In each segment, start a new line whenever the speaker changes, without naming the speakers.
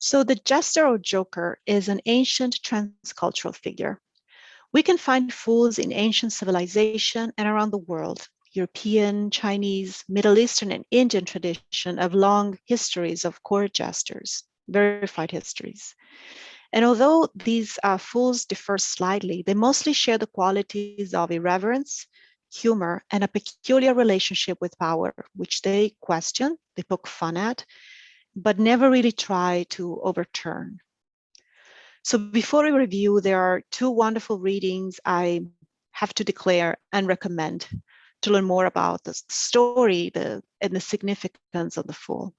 So the jester or joker is an ancient transcultural figure. We can find fools in ancient civilization and around the world. European, Chinese, Middle Eastern, and Indian tradition have long histories of court jesters, verified histories. And although these fools differ slightly, they mostly share the qualities of irreverence, humor, and a peculiar relationship with power, which they question, they poke fun at, but never really try to overturn. So before we review, there are two wonderful readings I have to declare and recommend to learn more about the story and the significance of the Fool.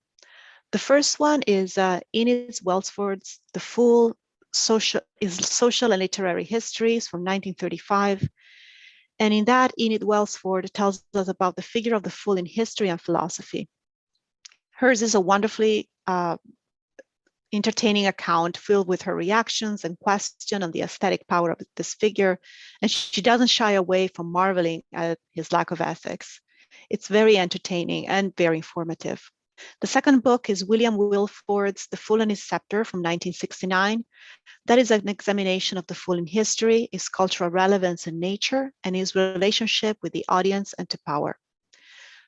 The first one is Enid Welsford's The Fool, Social and Literary Histories from 1935. And in that, Enid Welsford tells us about the figure of the Fool in history and philosophy. Hers is a wonderfully entertaining account filled with her reactions and question on the aesthetic power of this figure. And she doesn't shy away from marveling at his lack of ethics. It's very entertaining and very informative. The second book is William Wilford's The Fool and His Scepter from 1969. That is an examination of the Fool in history, his cultural relevance in nature, and his relationship with the audience and to power.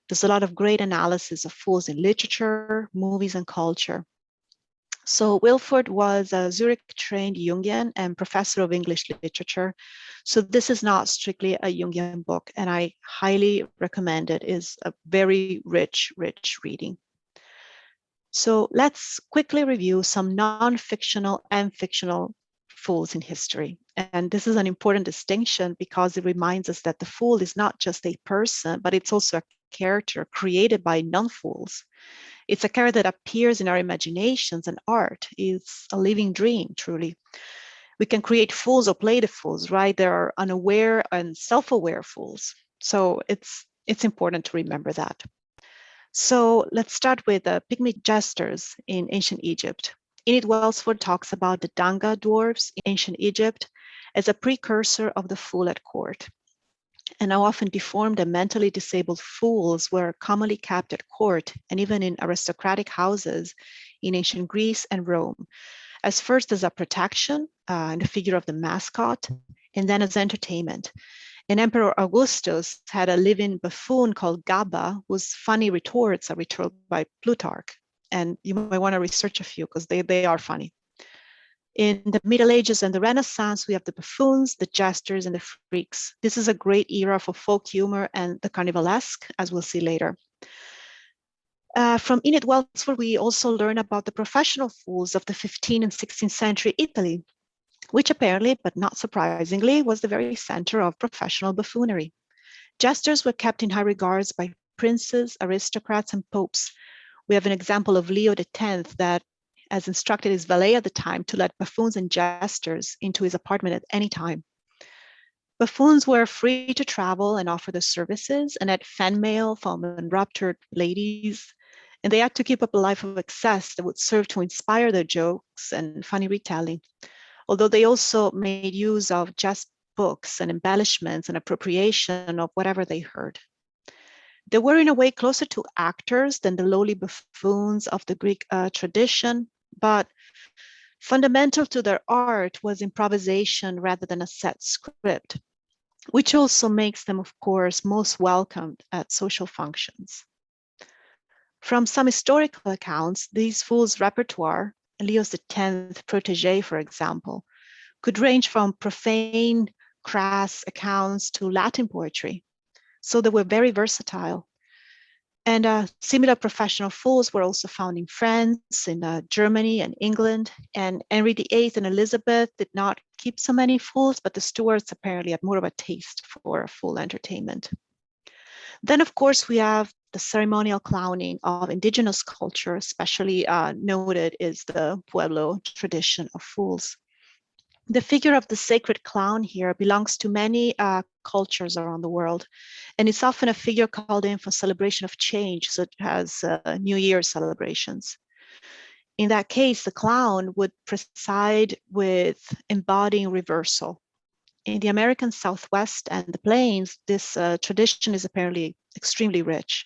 There's a lot of great analysis of fools in literature, movies, and culture. So Wilford was a Zurich-trained Jungian and professor of English literature. So this is not strictly a Jungian book, and I highly recommend it. It is a very rich reading. So let's quickly review some non-fictional and fictional fools in history. And this is an important distinction because it reminds us that the fool is not just a person, but it's also a character created by non-fools. It's a character that appears in our imaginations and art. It's a living dream, truly. We can create fools or play the fools, right? There are unaware and self-aware fools. So it's important to remember that. So let's start with the pygmy jesters in ancient Egypt. Enid Welsford talks about the Danga dwarves in ancient Egypt as a precursor of the fool at court. And how often deformed and mentally disabled fools were commonly kept at court and even in aristocratic houses in ancient Greece and Rome, as first as a protection in the figure of the mascot, and then as entertainment. And Emperor Augustus had a living buffoon called Gaba, whose funny retorts are retold by Plutarch. And you might want to research a few because they are funny. In the Middle Ages and the Renaissance, we have the buffoons, the jesters, and the freaks. This is a great era for folk humor and the carnivalesque, as we'll see later. From Enid Welsford, we also learn about the professional fools of the 15th and 16th century Italy, which apparently, but not surprisingly, was the very center of professional buffoonery. Jesters were kept in high regards by princes, aristocrats, and popes. We have an example of Leo X that has instructed his valet at the time to let buffoons and jesters into his apartment at any time. Buffoons were free to travel and offer their services and had fan mail from enraptured ladies, and they had to keep up a life of excess that would serve to inspire their jokes and funny retelling, although they also made use of jest books and embellishments and appropriation of whatever they heard. They were in a way closer to actors than the lowly buffoons of the Greek tradition, but fundamental to their art was improvisation rather than a set script, which also makes them, of course, most welcomed at social functions. From some historical accounts, these fools' repertoire, Leo's X's protege, for example, could range from profane, crass accounts to Latin poetry. So they were very versatile. And similar professional fools were also found in France, in Germany and England. And Henry VIII and Elizabeth did not keep so many fools, but the Stuarts apparently had more of a taste for fool entertainment. Then, of course, we have the ceremonial clowning of indigenous culture, especially noted is the Pueblo tradition of fools. The figure of the sacred clown here belongs to many cultures around the world, and it's often a figure called in for celebration of change, such as New Year's celebrations. In that case, the clown would preside with embodying reversal. In the American Southwest and the Plains, this tradition is apparently extremely rich.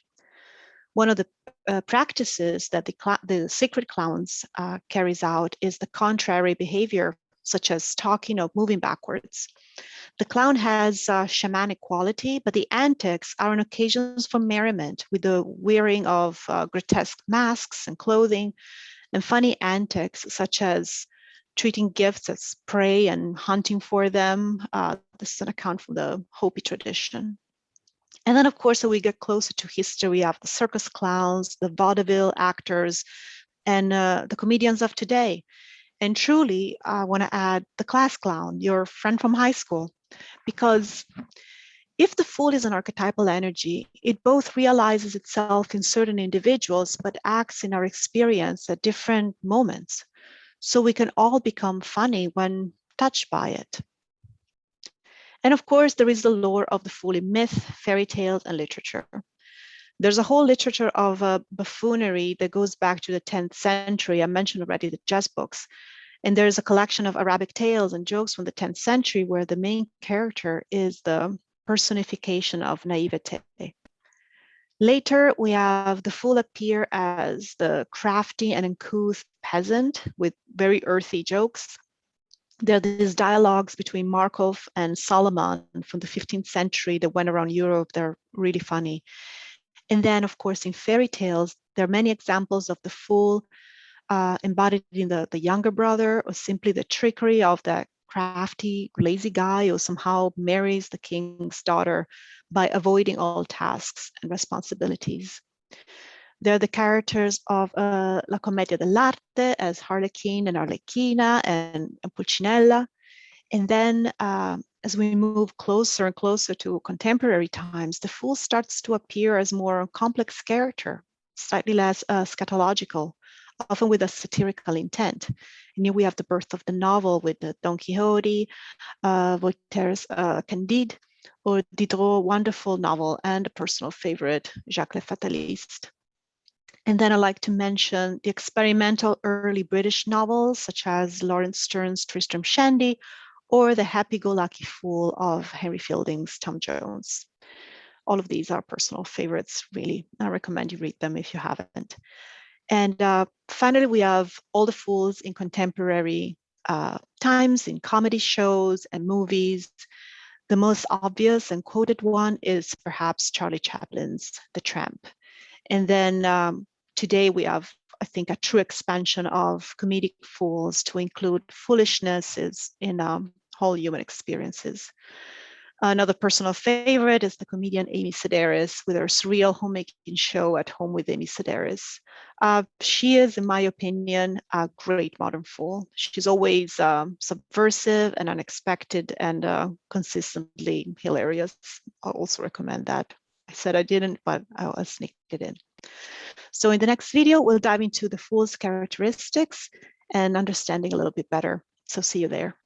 One of the practices that the sacred clowns carries out is the contrary behavior, such as talking or moving backwards. The clown has shamanic quality, but the antics are on occasions for merriment, with the wearing of grotesque masks and clothing, and funny antics such as treating gifts as prey and hunting for them. This is an account from the Hopi tradition. And then, of course, as we get closer to history, we have the circus clowns, the vaudeville actors, and the comedians of today. And truly, I want to add the class clown, your friend from high school, because if the fool is an archetypal energy, it both realizes itself in certain individuals, but acts in our experience at different moments. So we can all become funny when touched by it. And of course, there is the lore of the fool in myth, fairy tales, and literature. There's a whole literature of buffoonery that goes back to the 10th century. I mentioned already the Jester books. And there's a collection of Arabic tales and jokes from the 10th century where the main character is the personification of naivete. Later, we have the fool appear as the crafty and uncouth peasant with very earthy jokes. There are these dialogues between Markov and Solomon from the 15th century that went around Europe. They're really funny. And then, of course, in fairy tales, there are many examples of the fool embodied in the younger brother, or simply the trickery of that crafty, lazy guy who somehow marries the king's daughter by avoiding all tasks and responsibilities. They're the characters of La Commedia dell'arte as Harlequin and Arlecchina and Pulcinella. And then as we move closer and closer to contemporary times, the fool starts to appear as more complex character, slightly less scatological, often with a satirical intent. And here we have the birth of the novel with the Don Quixote, Voltaire's Candide, or Diderot's wonderful novel and a personal favorite, Jacques le Fataliste. And then I like to mention the experimental early British novels, such as Lawrence Stern's Tristram Shandy, or the happy-go-lucky fool of Henry Fielding's Tom Jones. All of these are personal favorites, really. I recommend you read them if you haven't. And finally, we have all the fools in contemporary times, in comedy shows and movies. The most obvious and quoted one is perhaps Charlie Chaplin's The Tramp. And then today we have, I think, a true expansion of comedic fools to include foolishnesses in whole human experiences. Another personal favorite is the comedian Amy Sedaris with her surreal homemaking show At Home with Amy Sedaris. She is, in my opinion, a great modern fool. She's always subversive and unexpected and consistently hilarious. I'll also recommend that. I said I didn't, but I'll sneak it in. So in the next video, we'll dive into the fool's characteristics and understanding a little bit better. So see you there.